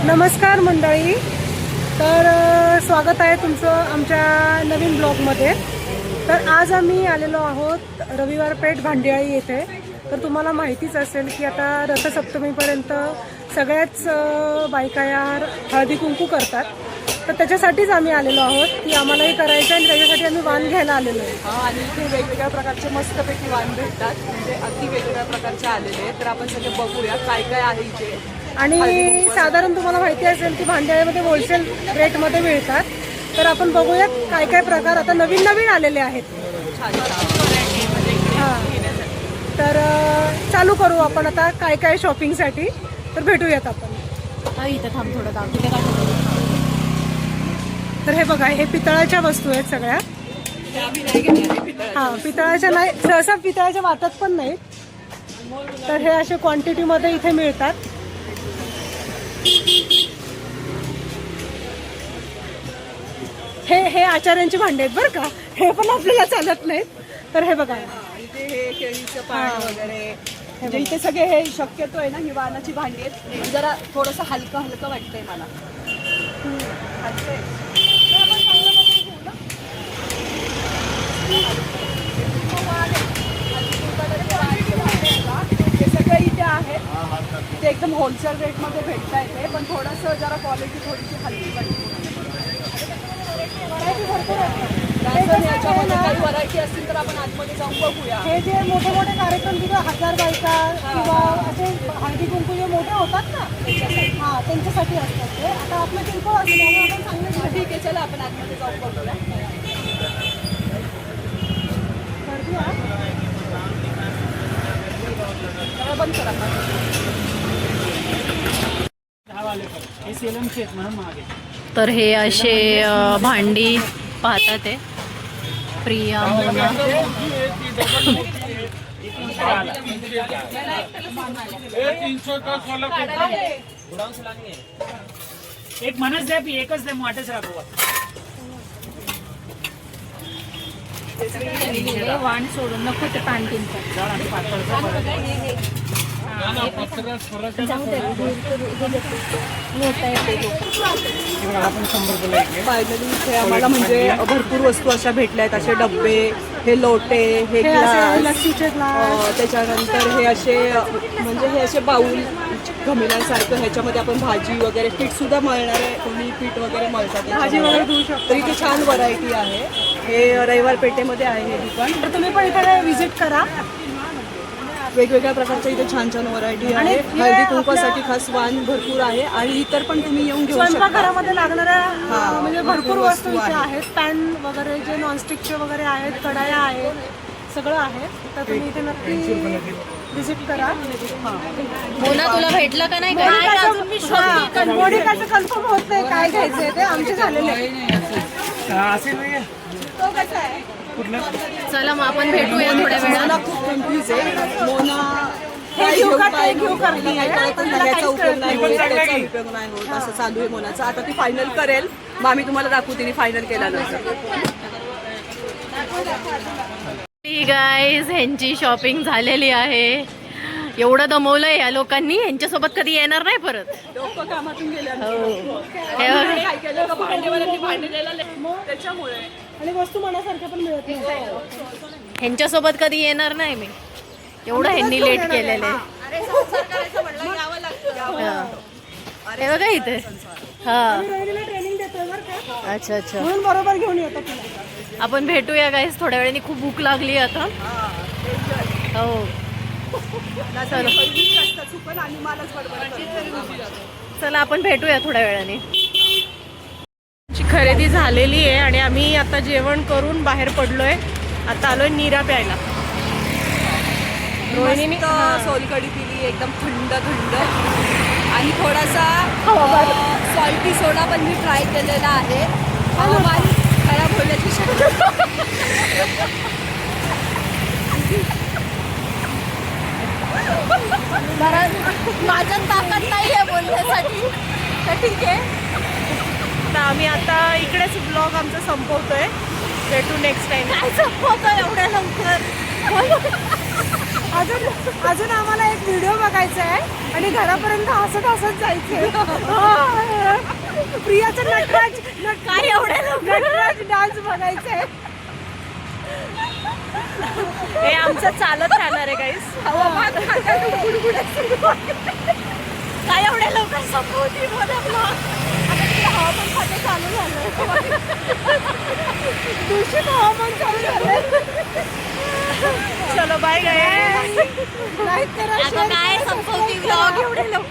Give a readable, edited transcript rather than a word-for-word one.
नमस्कार मंडळी. तर स्वागत आहे तुमचं आमच्या नवीन ब्लॉगमध्ये. तर आज आम्ही आलेलो आहोत रविवार पेठ भांडियाळी येथे. तर तुम्हाला माहितीच असेल की आता रथसप्तमीपर्यंत सगळ्याच बायका या हळदी कुंकू करतात. तर त्याच्यासाठीच आम्ही आलेलो आहोत की आम्हालाही करायचं आहे आणि त्याच्यासाठी आम्ही वाण घ्यायला आलेलो आहे. आणि इथे वेगवेगळ्या प्रकारचे मस्तपैकी वाण भेटतात, म्हणजे अगदी वेगवेगळ्या प्रकारचे आलेले आहेत. तर आपण सगळे बघूया काय काय आहे इथे. आणि साधारण तुम्हाला माहिती असेल की भांड्यामध्ये होलसेल रेटमध्ये मिळतात. तर आपण बघूयात काय काय प्रकार आता नवीन नवीन आलेले आहेत. हां, तर चालू करू आपण आता काय काय शॉपिंगसाठी. तर भेटूयात आपण. इथं थांब थोडं दाखवते. तर हे बघा, हे पितळाच्या वस्तू आहेत सगळ्या. हां, पितळाच्या नाही, सहसा पितळाच्या वाटत पण नाहीत. तर हे असे क्वांटिटीमध्ये इथे मिळतात. हे आचार्यांची भांडी आहेत बरं का, हे पण आपल्याला चालत नाहीत. तर हे बघा, इथे हे केळीचं पान वगैरे, म्हणजे इथे सगळे हे शक्यतो आहे ना, ही वाणाची भांडी आहेत. जरा थोडंसं हलकं हलकं वाटतंय मला. हे सगळे इथे आहेत. ते एकदम होलसेल रेटमध्ये भेटता येते, पण थोडंसं जरा क्वालिटी थोडीशी हलकी वाटते. याच्यामध्ये काही व्हरायटी असतील तर आपण आतमध्ये जाऊन बघूया. हे जे मोठे मोठे कार्यक्रम तिथे 1000 बायका किंवा असे हळदी कुंकू जे मोठे होतात ना, हां, त्यांच्यासाठी असतात ते. आता आपलं किरकोळ असल्यामुळे आपण सांगितलं. ठीक आहे, चला आपण आतमध्ये जाऊन बघूया. गर्दी आहे. बंद करा. तर हे असे भांडी पाहतात आहे. प्रिया, मोना. एक मनस द्या, एकच द्या, मोठेच राखू. वाण सोडून नको ते पॅन्टीनचं. फायनली इथे आम्हाला म्हणजे भरपूर वस्तू अशा भेटल्या आहेत. असे डब्बे, हे लोटे, हे हे असे ग्लास, लस्सीचे ग्लास, त्याच्यानंतर हे असे म्हणजे हे असे बाऊल घमिल्यासारखं, ह्याच्यामध्ये आपण भाजी वगैरे पीठ सुद्धा मळणारे, कोणी पीठ वगैरे मळतात भाजी वगैरे धुवू शकतो. तर इथे छान व्हरायटी आहे. हे रविवार पेठेमध्ये आहे हे दुकान. तर तुम्ही पण इथे व्हिजिट करा. वेगवेगळ्या प्रकारच्या इथे छान छान व्हरायटी आहे. हळदी कुंकवासाठी खास वाण भरपूर आहे आणि इतर पण तुम्ही येऊन घेऊ शकता. स्वयंपाकघरामध्ये लागणाऱ्या म्हणजे भरपूर भरपूर वस्तू वस्तू इथे आहेत. आहेत. पॅन वगैरे जे नॉनस्टिकचे वगैरे आहेत, कढाया आहेत, सगळं आहे. तर तुम्ही इथे नक्की व्हिजिट करा. मोना, तुला भेटलं का नाही? मोनिकाचं कन्फर्म होत नाही काय घ्यायचंय ते. आमचे झालेले आहे. तो कसा आहे? चला मग आपण भेटूया थोड्या वेळात. मोना खूप कन्फ्यूज आहे. मोना हे घेऊ का ते घेऊ करते आहे. त्याचा उपयोग नाही होत, त्याचा उपयोग नाही होत, असं चालू आहे मोनाचं. आता ती फायनल करेल, मग आम्ही तुम्हाला दाखवू तिने फायनल केल्यानंतर. गाईज, ह्यांची शॉपिंग झालेली आहे. एवढं दमवलंय या लोकांनी. यांच्यासोबत कधी येणार नाही परत. लोक कामातून हे काय केलं का भांडेवाल्यांनी भांडे द्यायला त्याच्यामुळे. आणि वस्तू मनासारख्या पण मिळत नाही. ह्यांच्यासोबत कधी येणार नाही मी. एवढं ह्यांनी लेट केलेलं आहे. हे बघा इथे. हा, रोहिणीला ट्रेनिंग देतोय बरं का, अच्छा अच्छा. म्हणून बरोबर घेऊन येतो तिला. आपण भेटूया गाईज थोड्या वेळाने. खूप भूक लागली आता. हो, चला आपण भेटूया थोड्या वेळाने. खरेदी झालेली आहे आणि आम्ही आता जेवण करून बाहेर पडलोय. आता आलोय नीरा प्यायला. रोहिणीने सोलकढी पिली, एकदम थंड थंड. आणि थोडासा सॉल्टी सोडा पण मी ट्राय केलेला आहे. हवामान खराब होण्याची शक्यता. माझ्या ताकद नाही आहे बोलण्यासाठी. तर ठीक आहे, तर आम्ही आता इकडेच ब्लॉग आमचा संपवतोय. भेटू नेक्स्ट टाइम. काय संपवतोय एवढ्या लवकर? अजून आम्हाला एक व्हिडिओ बघायचा आहे. आणि घरापर्यंत हसत हसत जायचं. प्रियाचं नटराज काय एवढ्या नटराज डान्स बघायचंय. हे आमचं चालत राहणार आहे गाईस. हवामान खात्यात काय एवढ्या लवकर संपवती बोला हवामान खातं चालू झालं. दूषित हवामान चालू झालंय. चलो बाय गाईस. लाईक करा, आता share काय करा, संपवती subscribe करा. व्लॉग एवढे लवकर